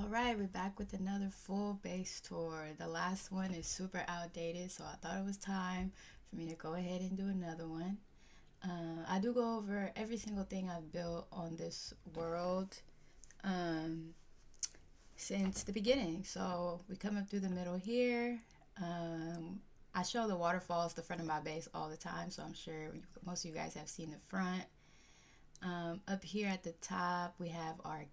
All right, we're back with another full base tour. The last one is super outdated, so I thought it was time for me to go ahead and do another one. I do go over every single thing I've built on this world um, since the beginning. So we come up through the middle here. I show the waterfalls the front of my base all the time, so I'm sure most of you guys have seen the front. Up here at the top, we have our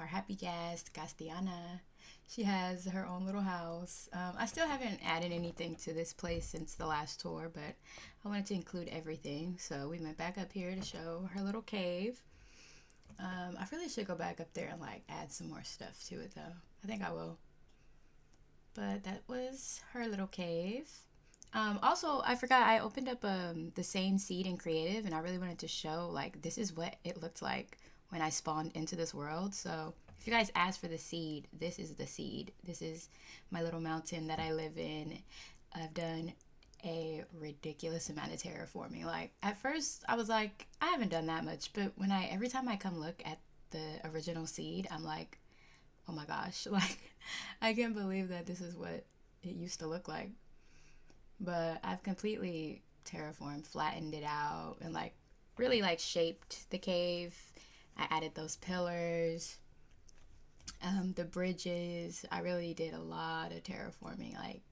happy guest, Castiana. She has her own little house. I still haven't added anything to this place since the last tour, but I wanted to include everything. So we went back up here to show her little cave. I really should go back up there and like add some more stuff to it though. I think I will. But that was her little cave. Also, I forgot I opened up the same seed in creative, and I really wanted to show like this is what it looked like when I spawned into this world. So if you guys ask for the seed, this is the seed. This is my little mountain that I live in. I've done a ridiculous amount of terraforming. Like at first, I was like, I haven't done that much, but when I every time I come look at the original seed, I'm like, oh my gosh, like I can't believe that this is what it used to look like. But I've completely terraformed, flattened it out, and like really like shaped the cave. I added those pillars, the bridges. I really did a lot of terraforming. Like,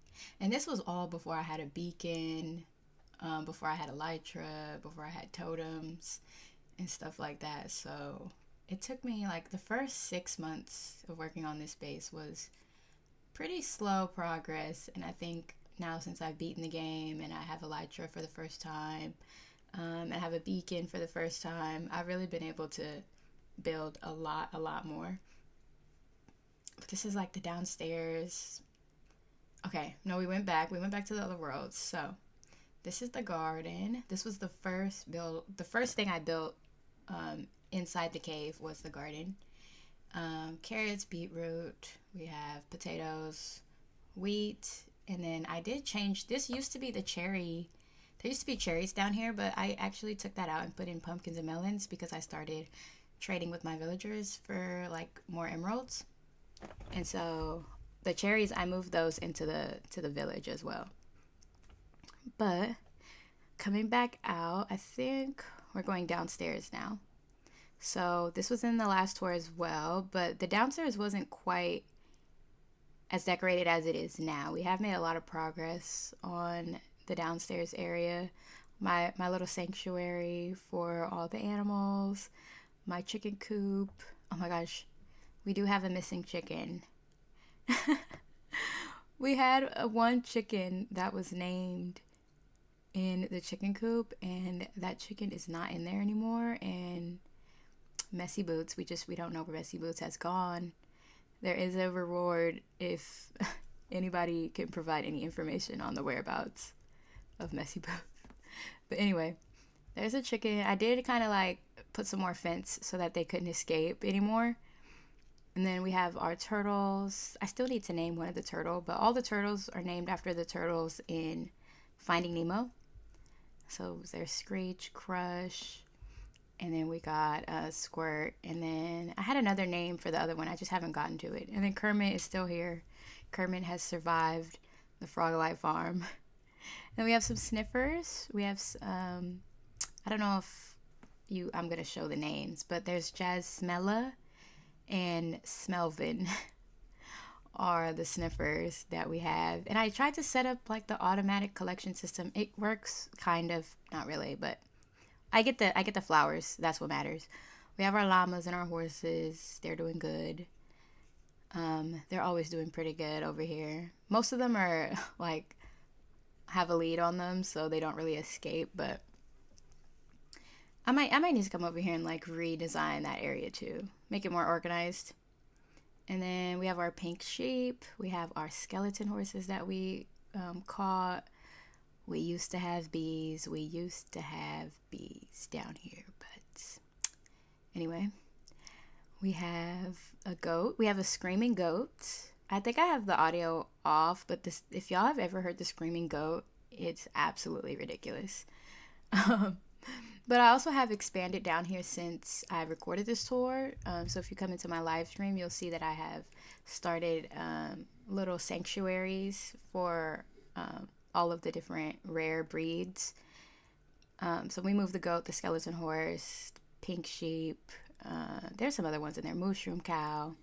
and this was all before I had a beacon, before I had elytra, before I had totems and stuff like that. So it took me like the first 6 months of working on this base was pretty slow progress, and I think now since I've beaten the game and I have elytra for the first time, and I have a beacon for the first time, I've really been able to build a lot more. But this is like the downstairs. Okay, no, we went back to the other worlds. So this is the garden. This was the first thing I built inside the cave was the garden. Carrots, beetroot, we have potatoes, wheat, and then I did change. This used to be the cherry. There used to be cherries down here, but I actually took that out and put in pumpkins and melons because I started trading with my villagers for like more emeralds. And so the cherries, I moved those into the village as well. But coming back out, I think we're going downstairs now. So this was in the last tour as well, but the downstairs wasn't quite as decorated as it is now. We have made a lot of progress on the downstairs area. My little sanctuary for all the animals, my chicken coop. Oh my gosh, we do have a missing chicken. We had one chicken that was named in the chicken coop, and that chicken is not in there anymore. And Messy Boots, we don't know where Messy Boots has gone. There is a reward if anybody can provide any information on the whereabouts of Messy Boots. But anyway, there's a chicken. I did kind of like put some more fence so that they couldn't escape anymore. And then we have our turtles. I still need to name one of the turtle, but all the turtles are named after the turtles in Finding Nemo. So there's Screech, Crush, and then we got Squirt, and then I had another name for the other one. I just haven't gotten to it. And then Kermit is still here. Kermit has survived the Frogalight farm. Then we have some sniffers. We have I don't know if I'm gonna show the names, but there's Jazz Smella and Smelvin are the sniffers that we have. And I tried to set up like the automatic collection system. It works kind of, not really, but I get the flowers. That's what matters. We have our llamas and our horses. They're doing good. They're always doing pretty good over here. Most of them are like have a lead on them, so they don't really escape. But I might need to come over here and like redesign that area too, make it more organized. And then we have our pink sheep. We have our skeleton horses that we caught. We used to have bees. We used to have bees down here, but anyway, we have a goat. We have a screaming goat. I think I have the audio off, but this, if y'all have ever heard the screaming goat, it's absolutely ridiculous. Um, But I also have expanded down here since I recorded this tour. So if you come into my live stream, you'll see that I have started little sanctuaries for all of the different rare breeds. So we moved the goat, the skeleton horse, pink sheep. There's some other ones in there. Mushroom cow,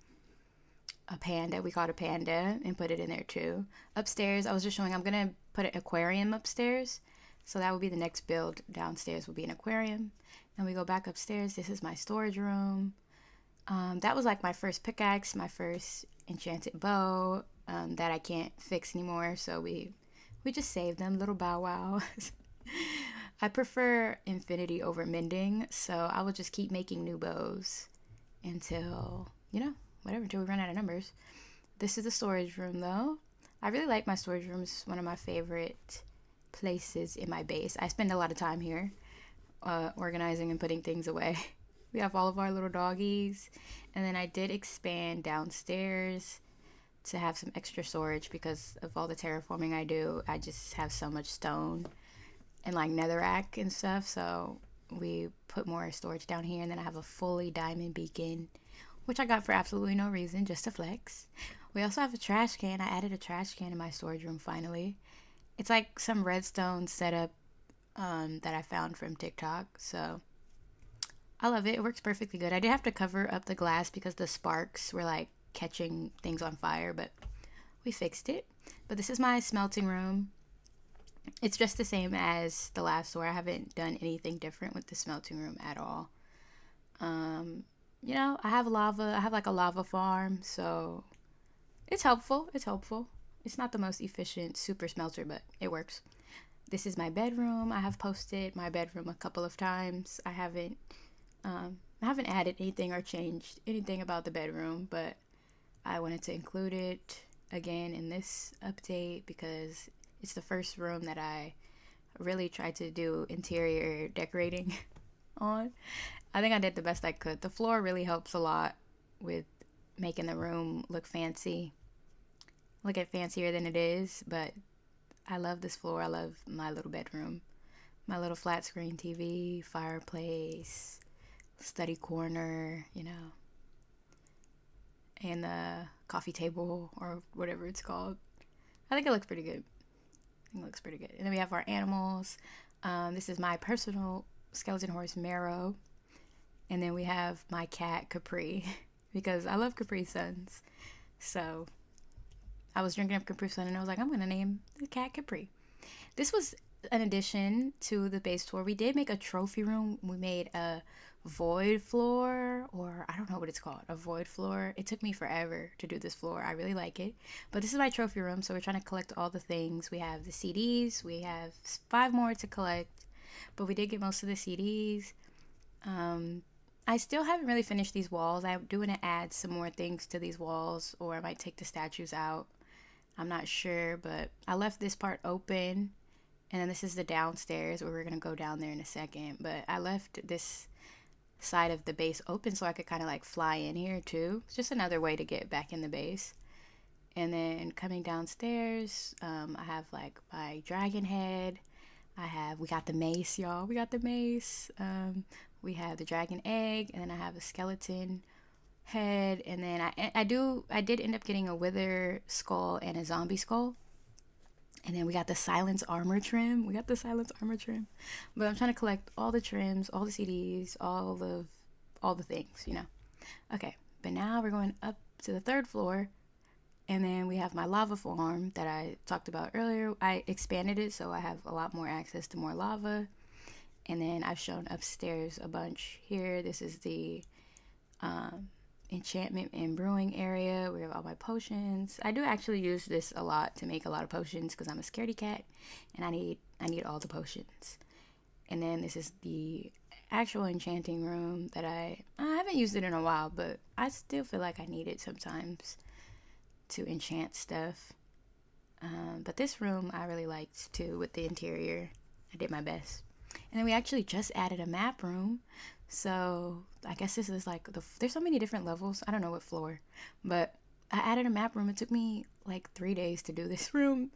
a panda. We caught a panda and put it in there too. Upstairs, I was just showing. I'm gonna put an aquarium upstairs. So that will be the next build. Downstairs will be an aquarium. And we go back upstairs. This is my storage room. That was like my first pickaxe, my first enchanted bow that I can't fix anymore. So we just saved them, little bow wows. I prefer infinity over mending, so I will just keep making new bows until, whatever, until we run out of numbers. This is the storage room though. I really like my storage room. It's one of my favorite places in my base. I spend a lot of time here organizing and putting things away. We have all of our little doggies. And then I did expand downstairs to have some extra storage because of all the terraforming I do. I just have so much stone and like netherrack and stuff. So we put more storage down here. And then I have a fully diamond beacon, which I got for absolutely no reason, just to flex. We also have a trash can. I added a trash can in my storage room finally. It's like some redstone setup that I found from TikTok. So I love it. It works perfectly good. I did have to cover up the glass because the sparks were like catching things on fire, but we fixed it. But this is my smelting room. It's just the same as the last store. I haven't done anything different with the smelting room at all. I have lava. I have like a lava farm, so it's helpful. It's helpful. It's not the most efficient super smelter, but it works. This is my bedroom. I have posted my bedroom a couple of times. I haven't added anything or changed anything about the bedroom, but I wanted to include it again in this update because it's the first room that I really tried to do interior decorating on. I think I did the best I could. The floor really helps a lot with making the room look fancy. Look at fancier than it is, but I love this floor. I love my little bedroom. My little flat screen TV, fireplace, study corner, and the coffee table or whatever it's called. I think it looks pretty good. And then we have our animals. This is my personal skeleton horse, Marrow. And then we have my cat, Capri, because I love Capri Suns. So I was drinking up Capri Sun and I was like, I'm going to name the cat Capri. This was an addition to the base tour. We did make a trophy room. We made a void floor, or I don't know what it's called, a void floor. It took me forever to do this floor. I really like it. But this is my trophy room, so we're trying to collect all the things. We have the CDs. We have 5 more to collect, but we did get most of the CDs. I still haven't really finished these walls. I do want to add some more things to these walls, or I might take the statues out. I'm not sure, but I left this part open. And then this is the downstairs where we're going to go down there in a second. But I left this side of the base open so I could kind of like fly in here too. It's just another way to get back in the base. And then coming downstairs, I have like my dragon head. We got the mace, y'all. We got the mace. We have the dragon egg. And then I have a skeleton head. And then I did end up getting a wither skull and a zombie skull. And then we got the silence armor trim. But I'm trying to collect all the trims, all the CDs, all the things, Okay, but now we're going up to the 3rd floor. And then we have my lava farm that I talked about earlier. I expanded it so I have a lot more access to more lava. And then I've shown upstairs a bunch here. This is the enchantment and brewing area. We have all my potions. I do actually use this a lot to make a lot of potions because I'm a scaredy cat and I need all the potions. And then this is the actual enchanting room that I haven't used it in a while, but I still feel like I need it sometimes to enchant stuff. But this room I really liked too with the interior. I did my best. And then we actually just added a map room. So I guess this is like there's so many different levels. I don't know what floor, but I added a map room. It took me like 3 days to do this room,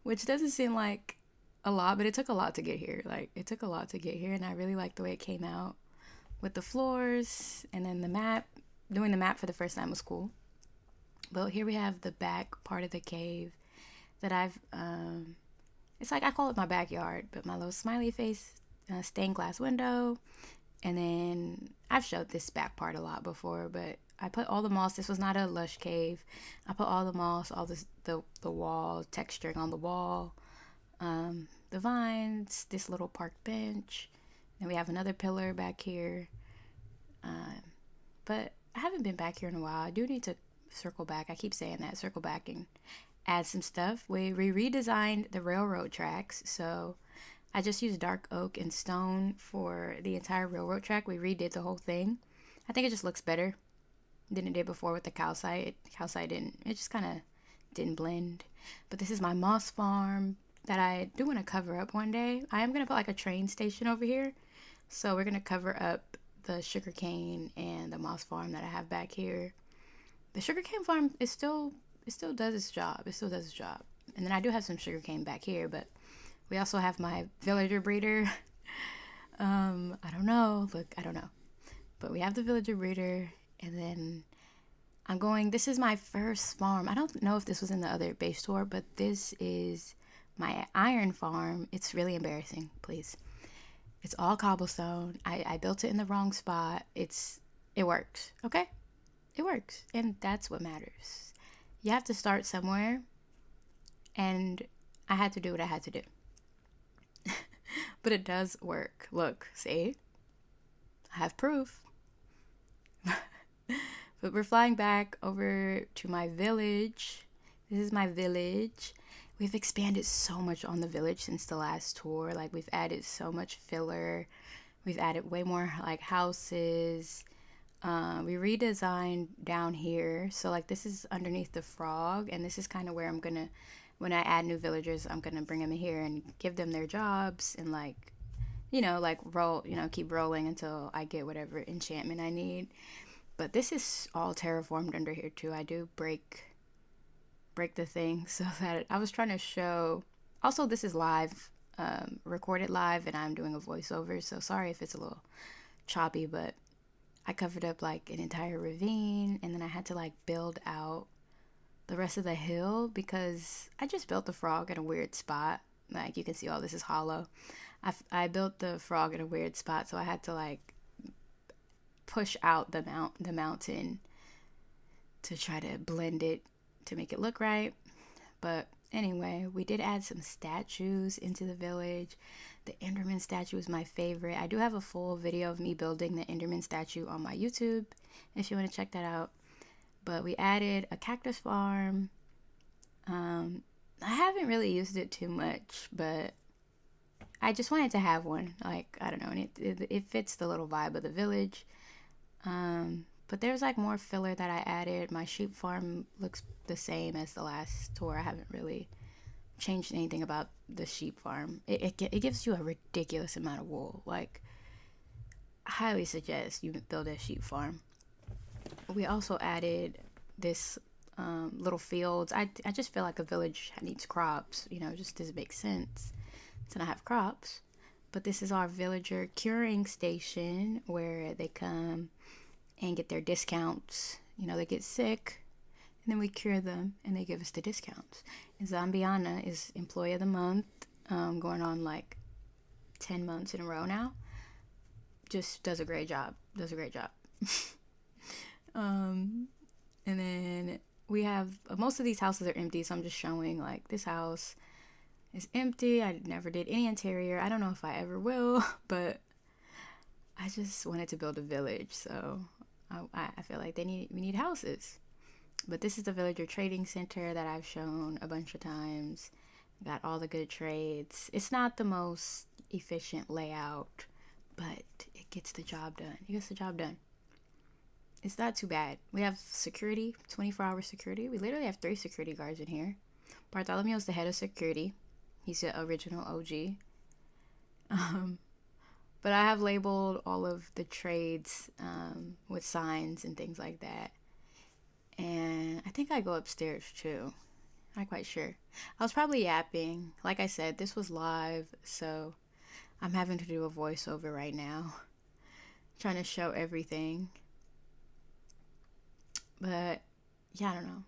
which doesn't seem like a lot, but it took a lot to get here. Like, it took a lot to get here, and I really like the way it came out with the floors, and then the map. Doing the map for the first time was cool. But here we have the back part of the cave that I've, it's like I call it my backyard, but my little smiley face stained glass window. And then I've showed this back part a lot before, but I put all the moss. This was not a lush cave. I put all the moss, all this, the wall, texturing on the wall, the vines, this little park bench. Then we have another pillar back here. But I haven't been back here in a while. I do need to circle back. I keep saying that, circle back and add some stuff. We redesigned the railroad tracks. So I just used dark oak and stone for the entire railroad track. We redid the whole thing. I think it just looks better than it did before with the calcite. Calcite didn't, it just kind of didn't blend. But this is my moss farm that I do want to cover up one day. I am going to put like a train station over here. So we're going to cover up the sugarcane and the moss farm that I have back here. The sugarcane farm is still, it still does its job. It still does its job. And then I do have some sugarcane back here, but we also have my villager breeder. I don't know. Look, I don't know. But we have the villager breeder, and then this is my first farm. I don't know if this was in the other base tour, but this is my iron farm. It's really embarrassing, please. It's all cobblestone. I built it in the wrong spot. It works, okay? It works, and that's what matters. You have to start somewhere, and I had to do what I had to do. But it does work. Look, see? I have proof. But we're flying back over to my village. This is my village. We've expanded so much on the village since the last tour. Like, we've added so much filler. We've added way more, like, houses. We redesigned down here. So, like, this is underneath the frog. And this is kind of where I'm going to, when I add new villagers, I'm going to bring them in here and give them their jobs. And, like, keep rolling until I get whatever enchantment I need. But this is all terraformed under here, too. I do break the thing so that I was trying to show. Also, this is live, recorded live, and I'm doing a voiceover, so sorry if it's a little choppy, but I covered up like an entire ravine, and then I had to like build out the rest of the hill because I just built the frog in a weird spot. Like, you can see all this is hollow. I built the frog in a weird spot, so I had to like push out the mountain to try to blend it to make it look right. But anyway, we did add some statues into the village. The Enderman statue is my favorite. I do have a full video of me building the Enderman statue on my YouTube if you want to check that out. But we added a cactus farm. I haven't really used it too much, but I just wanted to have one. Like, I don't know, and it fits the little vibe of the village. But there's like more filler that I added. My sheep farm looks the same as the last tour. I haven't really changed anything about the sheep farm. It gives you a ridiculous amount of wool. Like, I highly suggest you build a sheep farm. We also added this little fields. I just feel like a village needs crops. You know, it just doesn't make sense to not have crops. But this is our villager curing station where they come and get their discounts. You know, they get sick, and then we cure them, and they give us the discounts. And Zambiana is Employee of the Month, going on like 10 months in a row now. Just does a great job. And then we have, most of these houses are empty, so I'm just showing like this house is empty. I never did any interior. I don't know if I ever will, but I just wanted to build a village, so I feel like we need houses. But this is the villager trading center that I've shown a bunch of times. Got all the good trades. It's not the most efficient layout, but it gets the job done. It's not too bad. We have security, 24-hour security. We literally have 3 security guards in here. Bartholomew's the head of security. He's the original OG. But I have labeled all of the trades with signs and things like that. And I think I go upstairs too. Not quite sure. I was probably yapping. Like I said, this was live, so I'm having to do a voiceover right now, trying to show everything. But yeah, I don't know.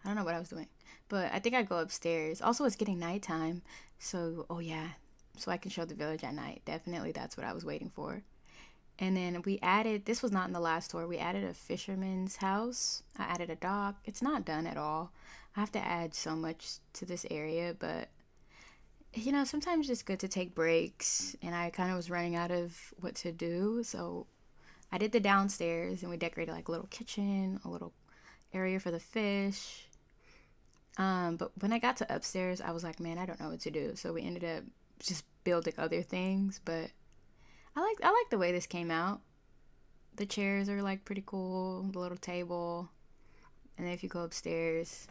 I don't know what I was doing. But I think I'd go upstairs. Also, it's getting nighttime. So, oh yeah. So I can show the village at night. Definitely that's what I was waiting for. And then we added, this was not in the last tour, we added a fisherman's house. I added a dock. It's not done at all. I have to add so much to this area, but sometimes it's good to take breaks. And I kind of was running out of what to do. So I did the downstairs and we decorated like a little kitchen, a little area for the fish. But when I got to upstairs, I was like, man, I don't know what to do. So we ended up just building other things. But I like the way this came out. The chairs are like pretty cool. The little table, and then if you go upstairs,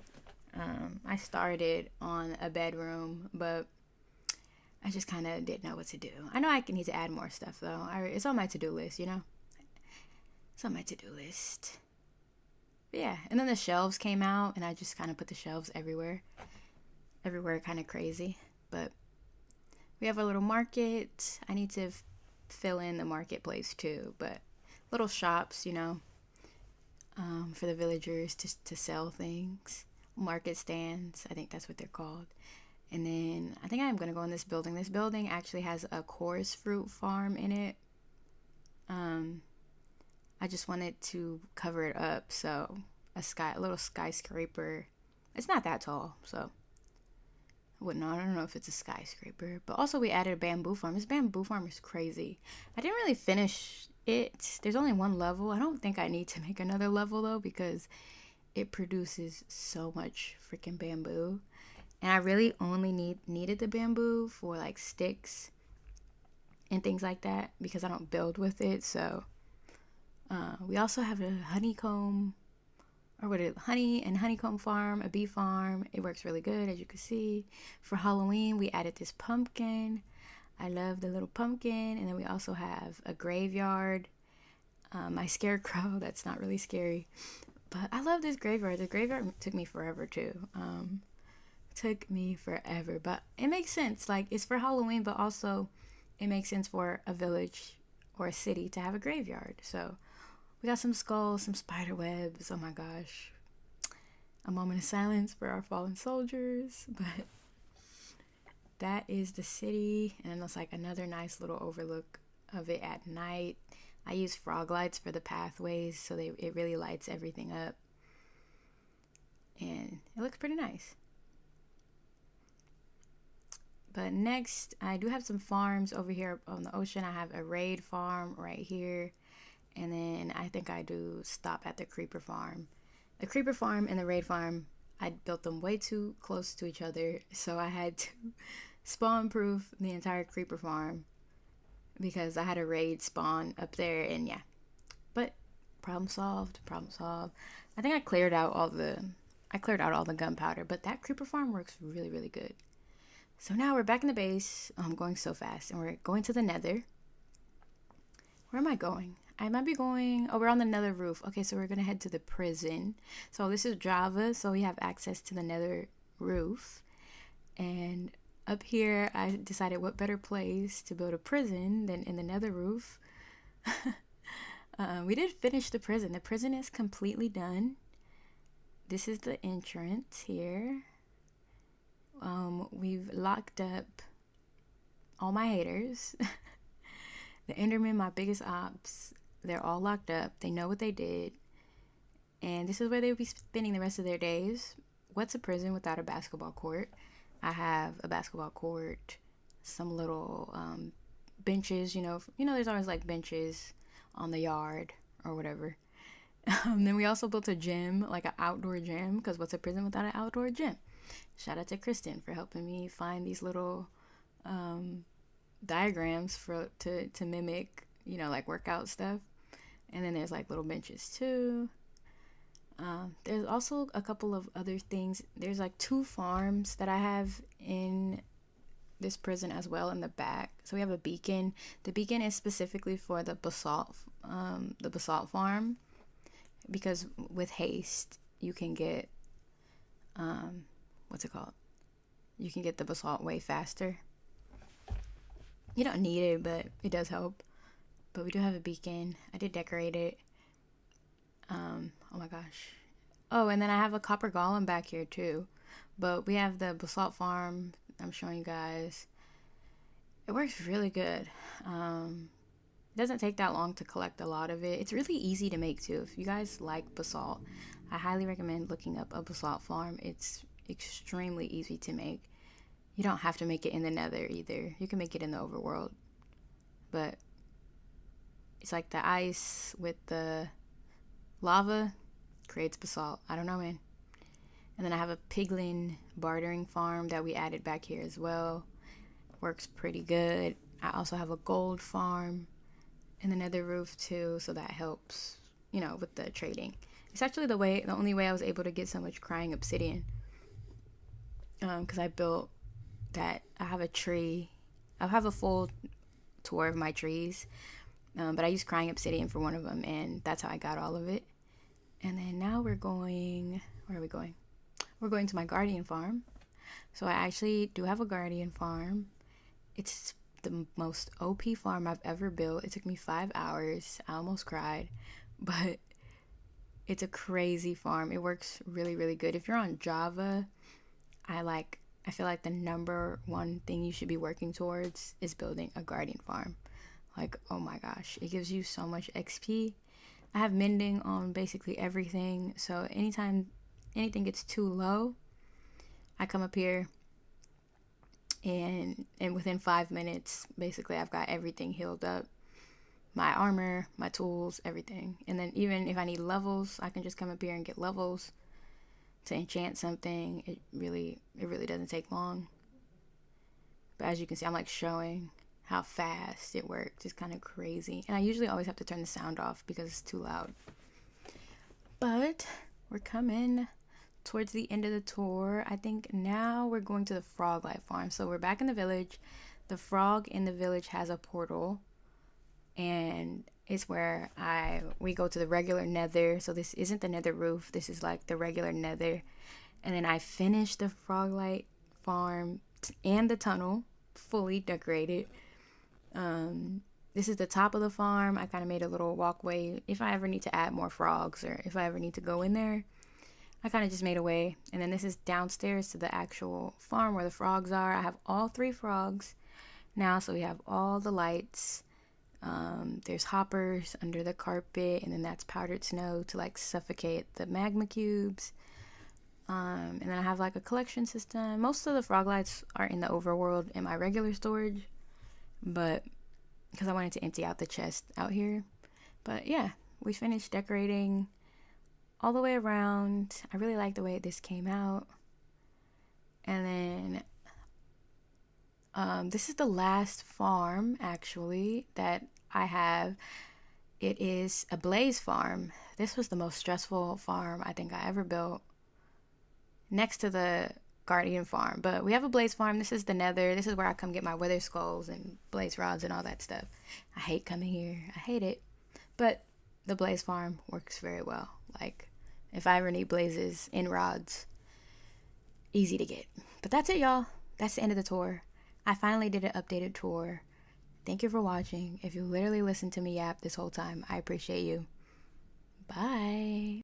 I started on a bedroom, but I just kind of didn't know what to do. I know I need to add more stuff though. It's on my to-do list. It's on my to-do list. But yeah, and then the shelves came out, and I just kind of put the shelves everywhere, kind of crazy. But we have a little market. I need to fill in the marketplace too, but little shops, for the villagers to sell things. Market stands, I think that's what they're called. And then I think I'm going to go in this building. This building actually has a chorus fruit farm in it. I just wanted to cover it up, so a little skyscraper. It's not that tall, so I don't know if it's a skyscraper. But also we added a bamboo farm. This bamboo farm is crazy. I didn't really finish it. There's only one level. I don't think I need to make another level though, because it produces so much freaking bamboo. And I really only needed the bamboo for like sticks and things like that, because I don't build with it. So we also have a honeycomb, or what is it, honey and honeycomb farm, a bee farm. It works really good, as you can see. For Halloween, we added this pumpkin. I love the little pumpkin. And then we also have a graveyard. My scarecrow, that's not really scary. But I love this graveyard. The graveyard took me forever too. But it makes sense. Like, it's for Halloween, but also it makes sense for a village or a city to have a graveyard. So we got some skulls, some spider webs. Oh my gosh. A moment of silence for our fallen soldiers. But that is the city. And it's like another nice little overlook of it at night. I use frog lights for the pathways, so it really lights everything up. And it looks pretty nice. But next, I do have some farms over here on the ocean. I have a raid farm right here. And then I think I do stop at the creeper farm. The creeper farm and the raid farm, I built them way too close to each other. So I had to spawn proof the entire creeper farm, because I had a raid spawn up there. And yeah, but problem solved. I think I cleared out all the gunpowder, but that creeper farm works really, really good. So now we're back in the base. Oh, I'm going so fast. And we're going to the nether. Where am I going? I might be going... Oh, we're on the nether roof. Okay, so we're going to head to the prison. So this is Java, so we have access to the nether roof. And up here, I decided what better place to build a prison than in the nether roof. We did finish the prison. The prison is completely done. This is the entrance here. We've locked up all my haters. The Endermen, my biggest ops, they're all locked up. They know what they did. And this is where they would be spending the rest of their days. What's a prison without a basketball court? I have a basketball court, some little benches, there's always like benches on the yard or whatever. Then we also built a gym, like an outdoor gym, because what's a prison without an outdoor gym? Shout out to Kristen for helping me find these little diagrams to mimic, like workout stuff. And then there's like little benches too. There's also a couple of other things. There's like 2 farms that I have in this prison as well in the back. So we have a beacon. The beacon is specifically for the basalt farm, because with haste you can get what's it called? You can get the basalt way faster. You don't need it, but it does help. But we do have a beacon. I did decorate it. Oh my gosh. Oh, and then I have a copper golem back here too. But we have the basalt farm. I'm showing you guys. It works really good. It doesn't take that long to collect a lot of it. It's really easy to make too. If you guys like basalt, I highly recommend looking up a basalt farm. It's extremely easy to make. You don't have to make it in the nether either. You can make it in the overworld. But it's like the ice with the lava creates basalt. I don't know, man. And then I have a piglin bartering farm that we added back here as well. Works pretty good. I also have a gold farm in the nether roof too, so that helps, with the trading. It's actually the only way I was able to get so much crying obsidian. Because I built that. I have a tree. I'll have a full tour of my trees. But I used crying obsidian for one of them, and that's how I got all of it. And then now where are we going? We're going to my guardian farm. So I actually do have a guardian farm. It's the most OP farm I've ever built. It took me 5 hours. I almost cried, but it's a crazy farm. It works really, really good. If you're on Java, I feel like the number one thing you should be working towards is building a guardian farm. Like, oh my gosh, it gives you so much XP. I have mending on basically everything, so anytime anything gets too low, I come up here and within 5 minutes, basically I've got everything healed up. My armor, my tools, everything. And then even if I need levels, I can just come up here and get levels to enchant something. It really doesn't take long. But as you can see, I'm like showing how fast it works. It's kind of crazy. And I usually always have to turn the sound off because it's too loud. But we're coming towards the end of the tour. I think now we're going to the frog life farm. So we're back in the village. The frog in the village has a portal, and it's where we go to the regular nether. So this isn't the nether roof. This is like the regular nether. And then I finished the frog life farm and the tunnel fully decorated. This is the top of the farm. I kind of made a little walkway if I ever need to add more frogs or if I ever need to go in there. I kind of just made a way. And then this is downstairs to the actual farm where the frogs are. I have all 3 frogs now, so we have all the lights. There's hoppers under the carpet, and then that's powdered snow to like suffocate the magma cubes. And then I have like a collection system. Most of the frog lights are in the overworld in my regular storage, but because I wanted to empty out the chest out here. But yeah, we finished decorating all the way around. I really like the way this came out. And then this is the last farm actually that I have. It is a blaze farm. This was the most stressful farm I think I ever built, next to the guardian farm. But we have a blaze farm. This is the nether. This is where I come get my wither skulls and blaze rods and all that stuff. I hate coming here. I hate it. But the blaze farm works very well. Like, if I ever need blazes in rods, easy to get. But that's it, y'all. That's the end of the tour. I finally did an updated tour. Thank you for watching. If you literally listened to me yap this whole time, I appreciate you. Bye.